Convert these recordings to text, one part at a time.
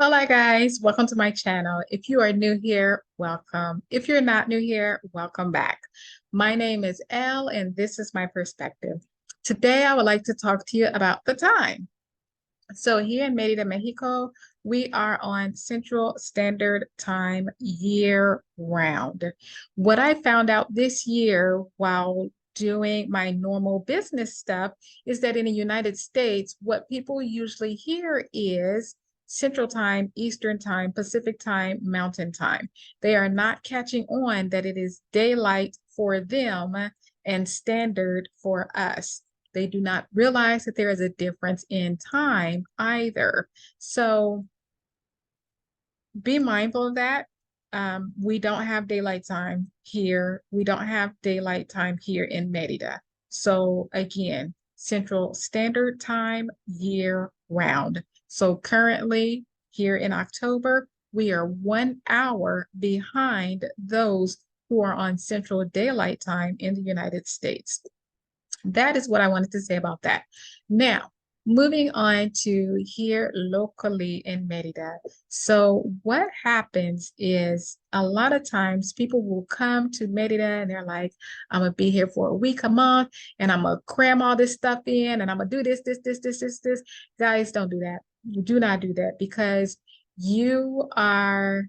Hola guys, welcome to my channel. If you are new here, welcome. If you're not new here, welcome back. My name is Elle and this is my perspective. Today I would like to talk to you about the time. So here in Merida, Mexico, we are on Central Standard Time year round. What I found out this year while doing my normal business stuff is that in the United States, what people usually hear is Central Time, Eastern Time, Pacific Time, Mountain Time. They are not catching on that it is daylight for them and standard for us. They do not realize that there is a difference in time either. So be mindful of that. We don't have daylight time here. We don't have daylight time here in Merida. So again, Central Standard Time year round. So currently here in October, we are 1 hour behind those who are on Central Daylight Time in the United States. That is what I wanted to say about that. Now, moving on to here locally in Merida. So, what happens is a lot of times people will come to Merida and they're like, I'm gonna be here for a week, a month, and I'm gonna cram all this stuff in and I'm gonna do this. Guys, don't do that. You do not do that because you are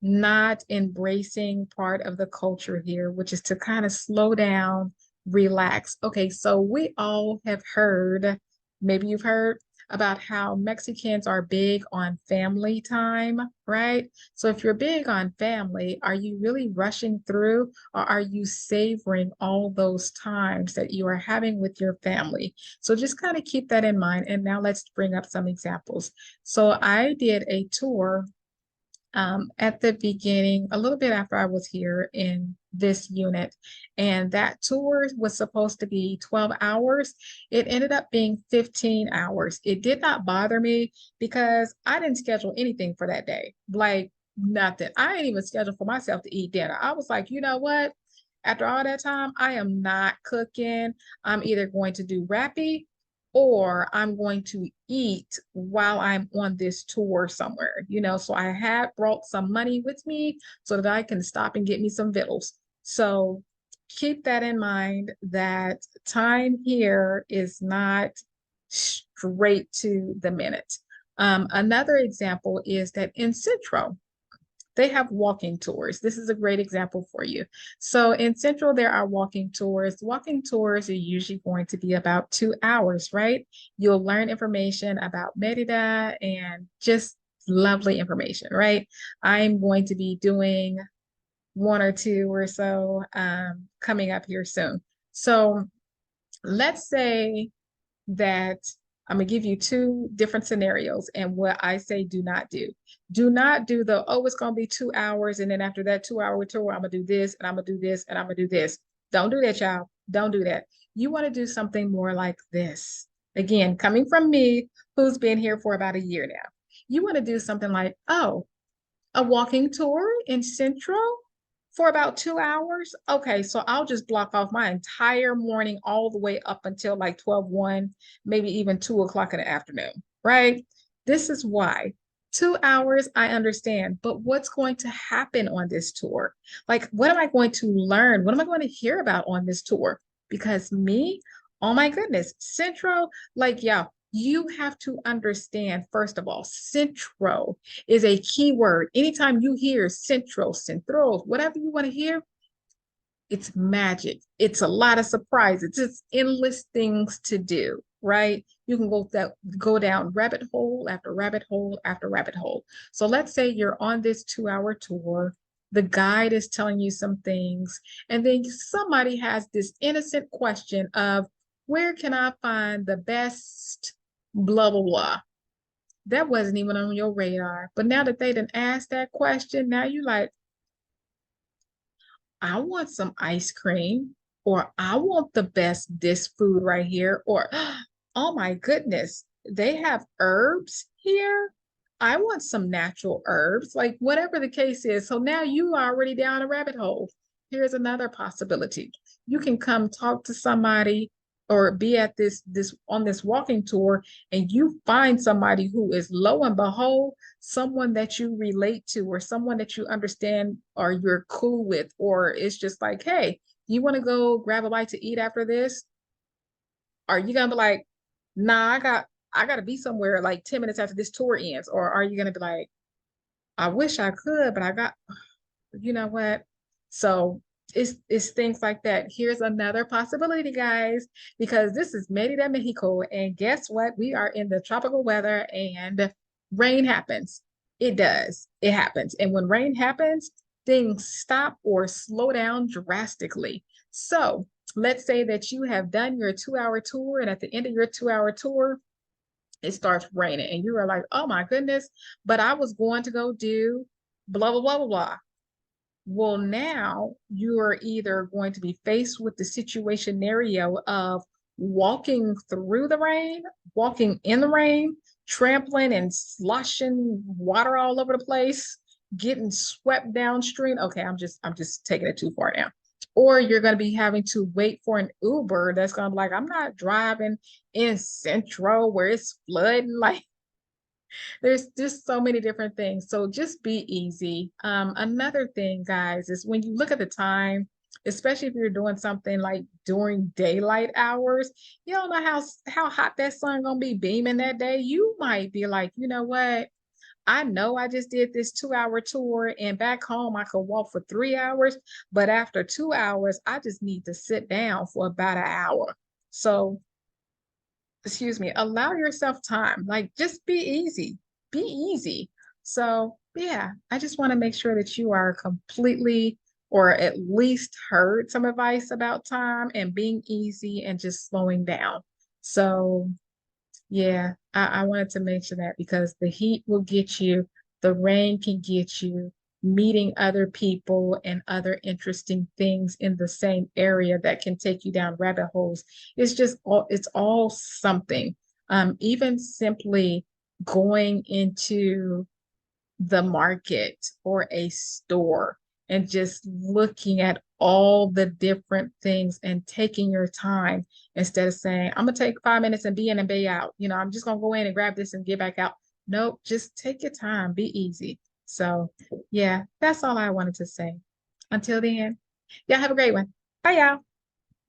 not embracing part of the culture here, which is to kind of slow down, relax. Okay, so we all have heard, maybe you've heard about how Mexicans are big on family time, right? So if you're big on family, are you really rushing through or are you savoring all those times that you are having with your family? So just kind of keep that in mind. And now let's bring up some examples. So I did a tour at the beginning, a little bit after I was here in this unit. And that tour was supposed to be 12 hours. It ended up being 15 hours. It did not bother me because I didn't schedule anything for that day. Like nothing. I didn't even schedule for myself to eat dinner. I was like, you know what? After all that time, I am not cooking. I'm either going to do rappy or I'm going to eat while I'm on this tour somewhere, So I had brought some money with me so that I can stop and get me some victuals. So keep that in mind that time here is not straight to the minute. Another example is that in Centro, they have walking tours. This is a great example for you. So in Central, there are walking tours. Walking tours are usually going to be about 2 hours, right? You'll learn information about Merida and just lovely information, right? I'm going to be doing one or two or so coming up here soon. So let's say that I'm gonna give you two different scenarios and what I say do not do. Do not do the, oh, it's gonna be 2 hours, and then after that 2 hour tour, I'm gonna do this and I'm gonna do this and I'm gonna do this. Don't do that, y'all. Don't do that. You want to do something more like this. Again, coming from me, who's been here for about a year now. You want to do something like, oh, a walking tour in Central for about 2 hours. Okay, so I'll just block off my entire morning all the way up until like 12, 1, maybe even 2 o'clock in the afternoon, right? This is why. 2 hours, I understand, but what's going to happen on this tour? Like, what am I going to learn? What am I going to hear about on this tour? Because me, oh my goodness, Central, like, yeah, you have to understand, first of all, Centro is a key word. Anytime you hear Centro, Centros, whatever you want to hear, it's magic. It's a lot of surprises. It's endless things to do, right? You can go down rabbit hole after rabbit hole after rabbit hole. So let's say you're on this 2 hour tour. The guide is telling you some things, and then somebody has this innocent question of where can I find the best blah blah blah. That wasn't even on your radar. But now that they didn't ask that question, now you like, I want some ice cream, or I want the best this food right here, or oh my goodness, they have herbs here. I want some natural herbs, like whatever the case is. So now you are already down a rabbit hole. Here's another possibility. You can come talk to somebody or be at this on this walking tour, and you find somebody who is, lo and behold, someone that you relate to, or someone that you understand or you're cool with, or it's just like, hey, you want to go grab a bite to eat after this? Are you gonna be like, nah, I gotta be somewhere like 10 minutes after this tour ends? Or are you gonna be like, I wish I could, but I got, you know what? So it's things like that. Here's another possibility, guys, because this is Merida, Mexico, and guess what? We are in the tropical weather, and rain happens. It does. It happens. And when rain happens, things stop or slow down drastically. So let's say that you have done your 2 hour tour, and at the end of your 2 hour tour, it starts raining, and you are like, oh my goodness, but I was going to go do blah, blah, blah, blah, blah. Well, now you are either going to be faced with the situation scenario of walking through the rain, walking in the rain, trampling and sloshing water all over the place, getting swept downstream. Okay, I'm just taking it too far now. Or you're going to be having to wait for an Uber that's going to be like, I'm not driving in Central where it's flooding. Like, there's just so many different things. So just be easy. Another thing, guys, is when you look at the time, especially if you're doing something like during daylight hours, you don't know how hot that sun gonna be beaming that day. You might be like, you know what? I know I just did this 2 hour tour, and back home I could walk for 3 hours, but after 2 hours, I just need to sit down for about an hour. So excuse me, allow yourself time. Like, just be easy. Be easy. So, yeah, I just want to make sure that you are completely, or at least heard some advice about time and being easy and just slowing down. So, yeah, I wanted to mention that because the heat will get you, the rain can get you, meeting other people and other interesting things in the same area that can take you down rabbit holes. It's all something. Even simply going into the market or a store and just looking at all the different things and taking your time instead of saying, I'm gonna take 5 minutes and be in and be out. I'm just gonna go in and grab this and get back out. Nope, just take your time, be easy. So, yeah, that's all I wanted to say. Until then, y'all have a great one. Bye, y'all.